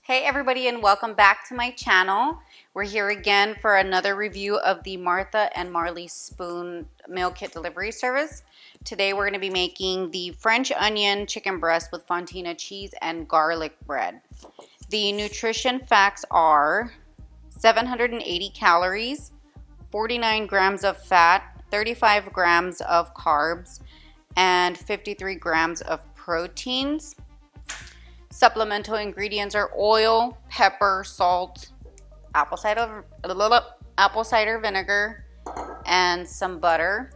Hey everybody, and welcome back to my channel. We're here again for another review of the Martha and Marley Spoon meal kit delivery service. Today we're going to be making the French onion chicken breast with fontina cheese and garlic bread. The nutrition facts are 780 calories, 49 grams of fat, 35 grams of carbs, and 53 grams of proteins. Supplemental ingredients are oil, pepper, salt, apple cider vinegar, and some butter.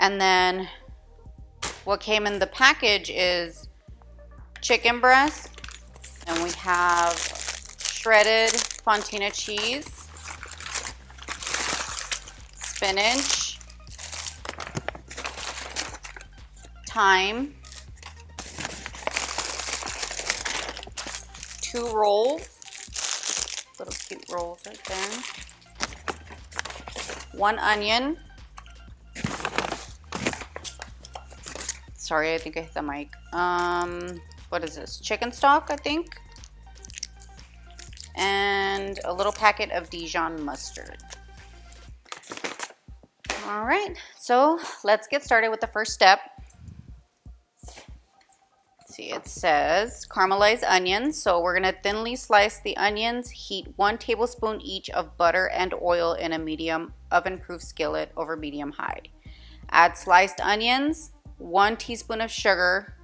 And then what came in the package is chicken breast, and we have shredded fontina cheese, spinach, thyme, 2 rolls, little cute rolls right there, 1 onion, sorry I think I hit the mic, what is this, chicken stock I think, and a little packet of Dijon mustard. Alright, so let's get started with the first step. See, it says caramelized onions, so we're going to thinly slice the onions, heat 1 tablespoon each of butter and oil in a medium oven-proof skillet over medium-high. Add sliced onions, 1 teaspoon of sugar.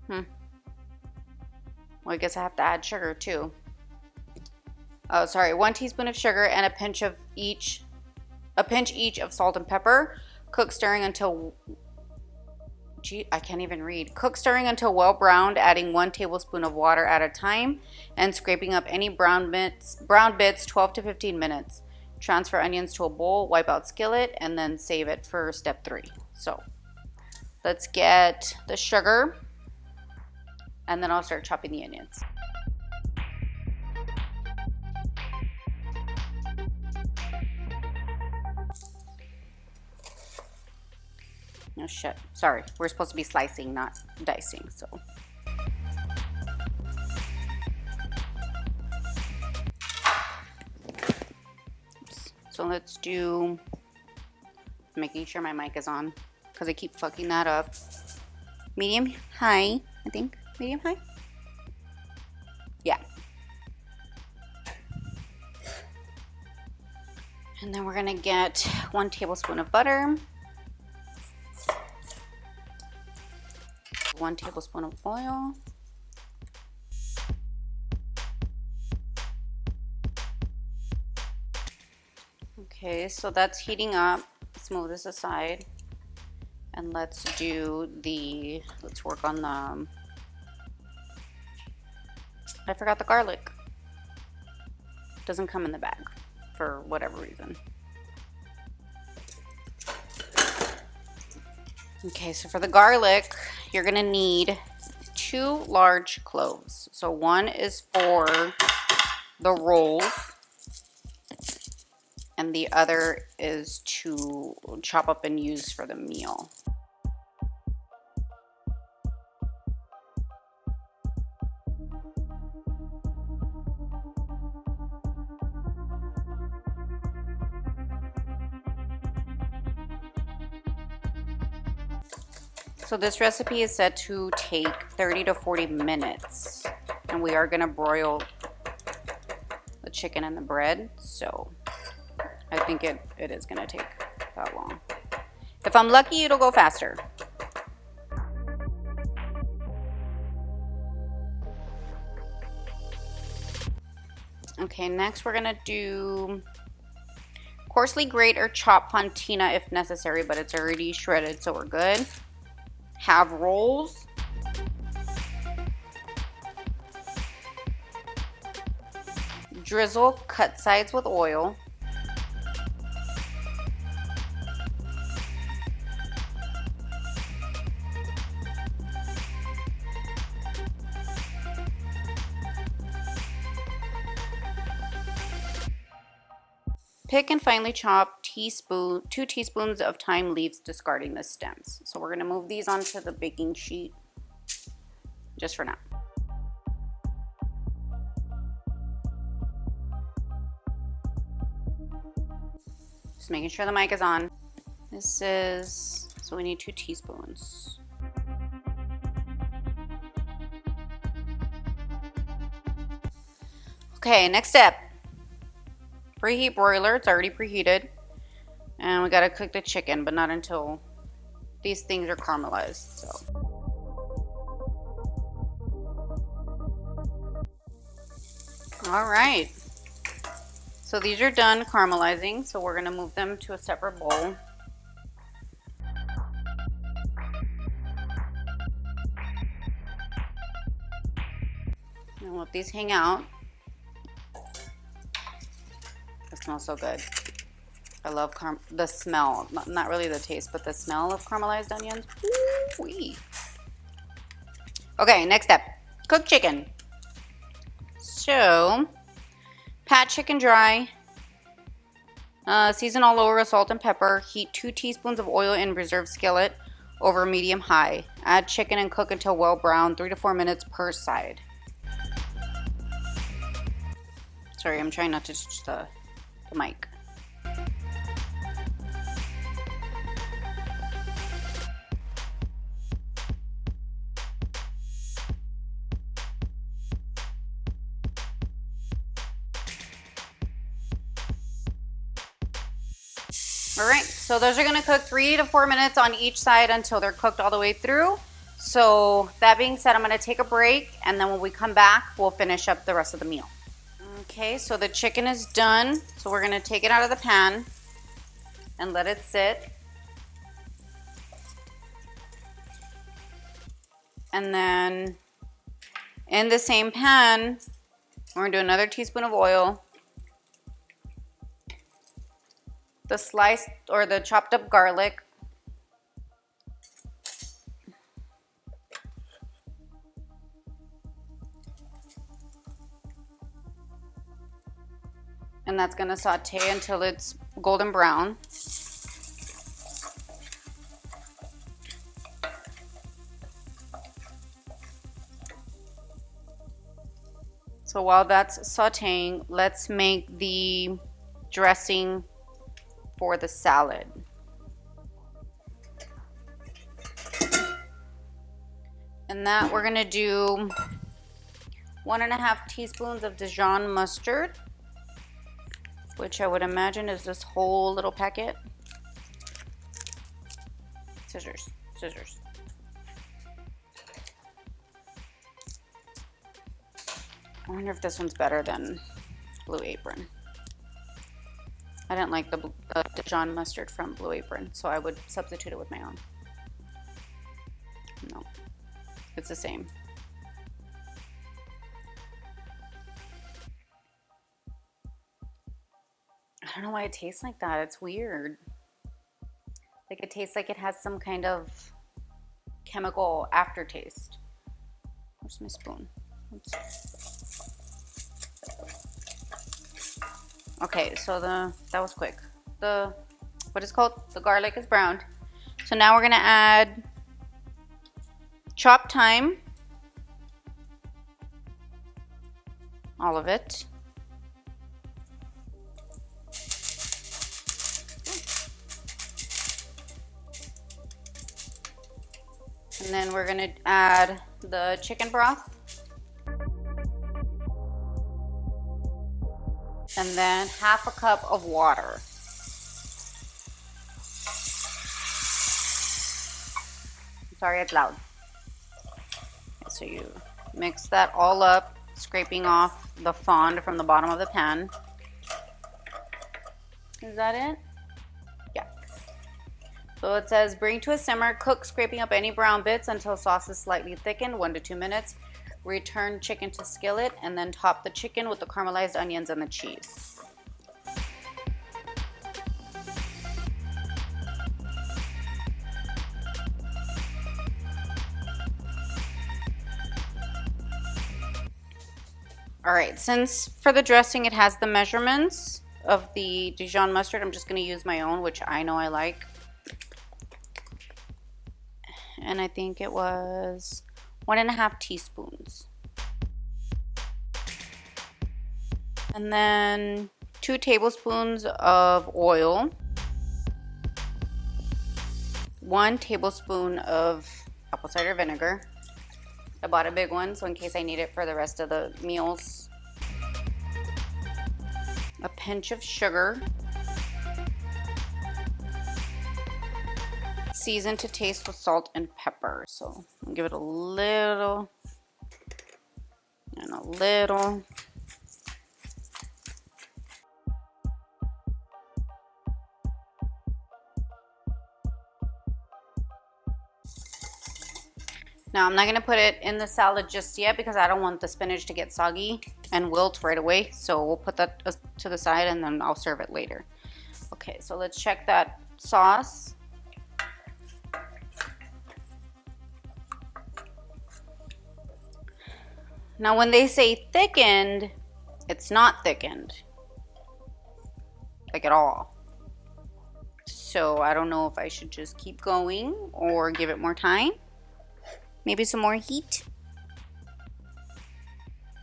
Well, I guess I have to add sugar too. Oh, sorry, 1 teaspoon of sugar and a pinch each of salt and pepper. Cook stirring until I can't even read. Cook stirring until well browned, adding 1 tablespoon of water at a time and scraping up any brown bits 12 to 15 minutes. Transfer onions to a bowl, wipe out skillet, and then save it for step 3. So let's get the sugar, and then I'll start chopping the onions. Oh shit, sorry, we're supposed to be slicing, not dicing, so. Oops. So let's do, making sure my mic is on, because I keep fucking that up. Medium high, I think, medium high? Yeah. And then we're gonna get 1 tablespoon of butter. 1 tablespoon of oil. Okay, so that's heating up. Let's move this aside. And let's work on the, I forgot the garlic. Doesn't come in the bag for whatever reason. Okay, so for the garlic, you're gonna need 2 large cloves. So 1 is for the rolls, and the other is to chop up and use for the meal. So this recipe is said to take 30 to 40 minutes, and we are going to broil the chicken and the bread, so I think it is going to take that long. If I'm lucky, it'll go faster. Okay, next we're going to do coarsely grate or chop fontina if necessary, but it's already shredded, so we're good. Have rolls. Drizzle cut sides with oil. Pick and finely chop 2 teaspoons of thyme leaves, discarding the stems. So we're going to move these onto the baking sheet just for now. Just making sure the mic is on. This is, so we need 2 teaspoons. Okay, next step. Preheat broiler. It's already preheated. And we gotta cook the chicken, but not until these things are caramelized. So. All right. So these are done caramelizing, so we're gonna move them to a separate bowl. And let these hang out. It smells so good. I love the smell, not really the taste, but the smell of caramelized onions. Ooh-wee. Okay, next step, cook chicken. So, pat chicken dry, season all over with salt and pepper, heat 2 teaspoons of oil in reserved skillet over medium-high. Add chicken and cook until well browned, 3 to 4 minutes per side. Sorry, I'm trying not to touch the mic. All right, so those are gonna cook 3 to 4 minutes on each side until they're cooked all the way through. So that being said, I'm gonna take a break, and then when we come back, we'll finish up the rest of the meal. Okay, so the chicken is done. So we're gonna take it out of the pan and let it sit. And then in the same pan, we're gonna do another teaspoon of oil, the sliced or the chopped up garlic, and that's gonna saute until it's golden brown. So while that's sauteing, let's make the dressing for the salad. And that we're gonna do 1.5 teaspoons of Dijon mustard, which I would imagine is this whole little packet. Scissors. I wonder if this one's better than Blue Apron. I didn't like the Dijon mustard from Blue Apron, so I would substitute it with my own. No, it's the same. I don't know why it tastes like that. It's weird. Like it tastes like it has some kind of chemical aftertaste. Where's my spoon? Oops. Okay, so that was quick. What is called? The garlic is browned. So now we're gonna add chopped thyme, all of it. And then we're gonna add the chicken broth. And then 1/2 cup of water. Sorry, it's loud. Okay, so you mix that all up, scraping off the fond from the bottom of the pan. Is that it? Yeah. So it says bring to a simmer, cook scraping up any brown bits until sauce is slightly thickened, 1 to 2 minutes. Return chicken to skillet and then top the chicken with the caramelized onions and the cheese. All right, since for the dressing it has the measurements of the Dijon mustard, I'm just going to use my own, which I know I like. And I think it was 1.5 teaspoons. And then 2 tablespoons of oil. 1 tablespoon of apple cider vinegar. I bought a big one, so in case I need it for the rest of the meals. A pinch of sugar. Season to taste with salt and pepper. So I'll give it a little and a little. Now I'm not gonna put it in the salad just yet because I don't want the spinach to get soggy and wilt right away. So we'll put that to the side and then I'll serve it later. Okay, so let's check that sauce. Now when they say thickened, it's not thickened, like at all. So I don't know if I should just keep going or give it more time. Maybe some more heat.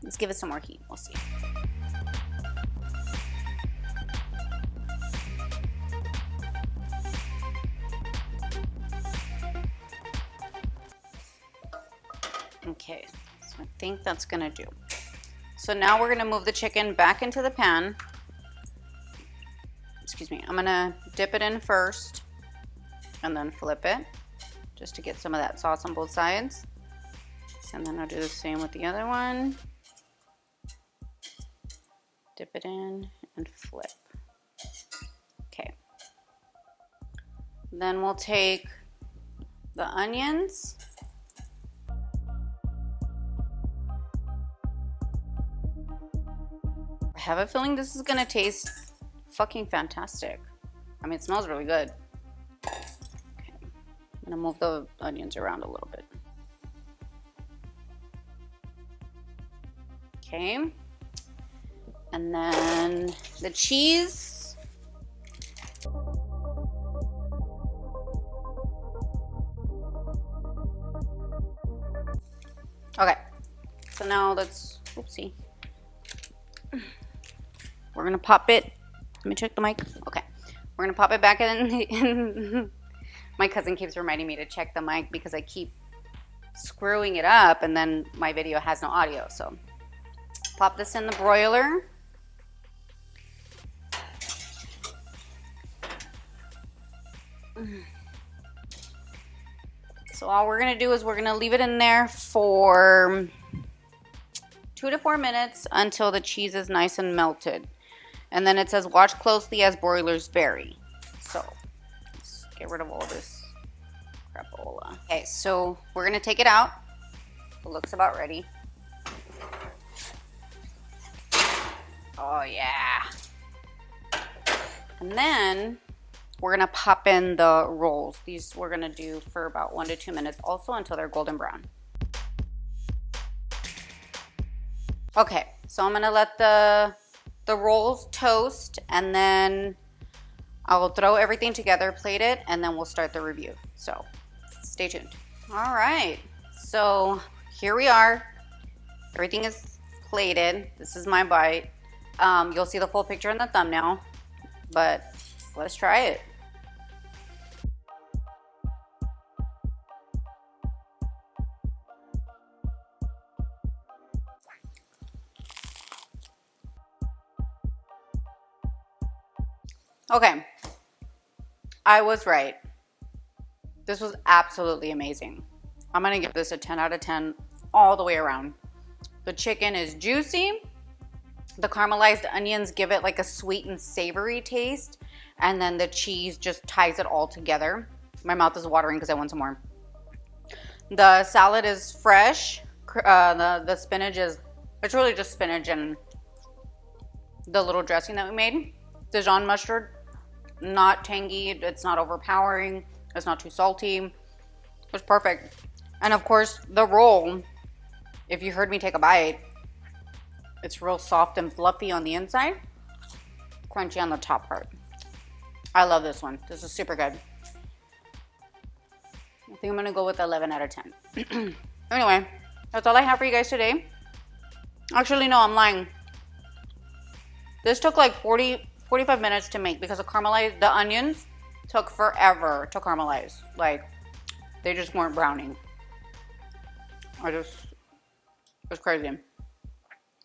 Let's give it some more heat, we'll see. Okay, so I think that's gonna do. So now we're gonna move the chicken back into the pan. Excuse me, I'm gonna dip it in first and then flip it just to get some of that sauce on both sides. And then I'll do the same with the other one. Dip it in and flip. Okay. Then we'll take the onions. I have a feeling this is gonna taste fucking fantastic. I mean, it smells really good. Okay. I'm gonna move the onions around a little bit. Okay. And then the cheese. Okay. So now let's, oopsie. We're gonna pop it. Let me check the mic. Okay. We're gonna pop it back in. My cousin keeps reminding me to check the mic because I keep screwing it up and then my video has no audio. So pop this in the broiler. So all we're gonna do is we're gonna leave it in there for 2 to 4 minutes until the cheese is nice and melted. And then it says watch closely as broilers vary. So let's get rid of all this crapola. Okay, so we're gonna take it out. It looks about ready. Oh yeah. And then we're gonna pop in the rolls. These we're gonna do for about 1 to 2 minutes also until they're golden brown. Okay, so I'm gonna let the rolls toast and then I'll throw everything together, plate it, and then we'll start the review. So stay tuned. All right, so here we are. Everything is plated. This is my bite. You'll see the full picture in the thumbnail, but let's try it. Okay, I was right. This was absolutely amazing. I'm gonna give this a 10 out of 10 all the way around. The chicken is juicy. The caramelized onions give it like a sweet and savory taste. And then the cheese just ties it all together. My mouth is watering because I want some more. The salad is fresh. The spinach is, it's really just spinach and the little dressing that we made. Dijon mustard, not tangy, it's not overpowering, it's not too salty. It's perfect. And of course, the roll, if you heard me take a bite, it's real soft and fluffy on the inside, crunchy on the top part. I love this one. This is super good. I think I'm gonna go with 11 out of 10. Anyway, that's all I have for you guys today. Actually, no, I'm lying. This took like 45 minutes to make because the onions took forever to caramelize. Like, they just weren't browning. It was crazy.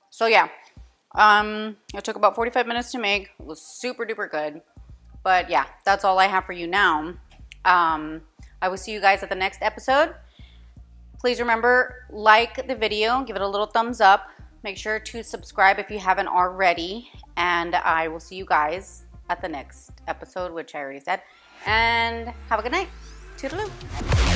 So yeah, it took about 45 minutes to make. It was super duper good. But yeah, that's all I have for you now. I will see you guys at the next episode. Please remember, like the video, give it a little thumbs up. Make sure to subscribe if you haven't already. And I will see you guys at the next episode, which I already said. And have a good night. Toodaloo.